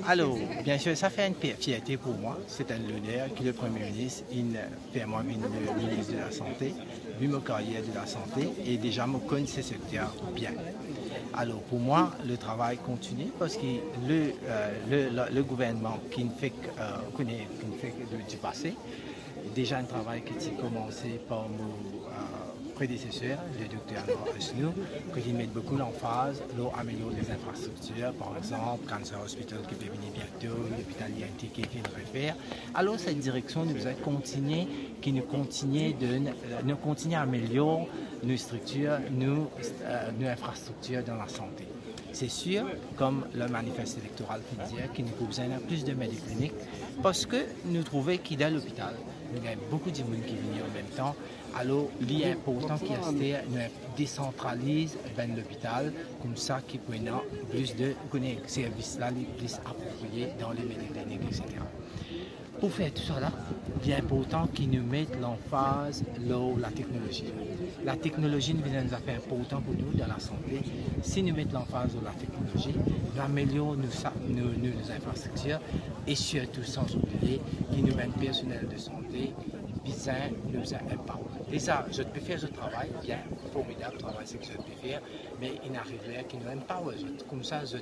Alors, bien sûr, ça fait une fierté pour moi. C'est un honneur que le Premier ministre fait moi le ministre de la Santé, vu ma carrière de la santé et déjà me connaît ce secteur bien. Alors, pour moi, le travail continue parce que le gouvernement qui ne fait que du passé, déjà un travail qui a commencé par mon prédécesseur, le docteur Snow, qui met beaucoup l'emphase pour améliorer les infrastructures, par exemple, Cancer Hospital qui peut venir bientôt, l'hôpital INT qui vient de refaire. Alors, cette direction nous a continué, qui nous continue à améliorer nos structures, nos infrastructures dans la santé. C'est sûr, comme le manifeste électoral qui disait, qu'il nous besoin de plus de médecins cliniques parce que nous trouvons qu'il y a l'hôpital. Il y a beaucoup de monde qui viennent en même temps. Alors, il est important qu'il décentralise l'hôpital comme ça qu'il peut avoir plus de services là, plus appropriés dans les médecins cliniques, etc. Pour faire tout ça, il est important qu'ils nous mettent l'emphase sur la technologie. La technologie est une affaire importante pour nous dans la santé. Si nous mettons l'emphase sur la technologie, nous améliorons nos infrastructures et surtout sans oublier qu'ils nous mettent personnel de santé nous empower. Et ça, je peux faire ce travail, bien, formidable travail, c'est que je peux faire, mais il n'arrive pas qu'il nous empower. Comme ça, je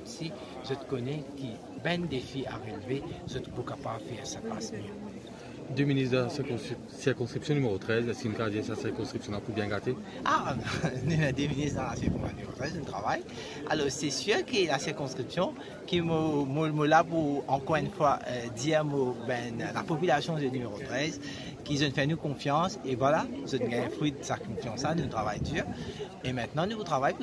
connais qu'il y a un défi à relever, je suis capable de faire ça passe mieux. Du ministre de la circonscription numéro 13, est-ce qu'une carrière sa circonscription pour bien gâter? Ah, nous avons des ministres dans la circonscription numéro 13, un travail. Alors, c'est sûr que la circonscription, qui me là pour, encore une fois, dire la population du numéro 13, qu'ils ont fait nous confiance, et voilà, nous avons gagné fruit de sa confiance, nous travaillons dur. Et maintenant, nous travaillons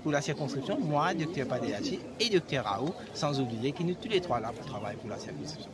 pour la circonscription, moi, Dr Padelachi et Dr Raoult, sans oublier que nous tous les trois là pour travailler pour la circonscription.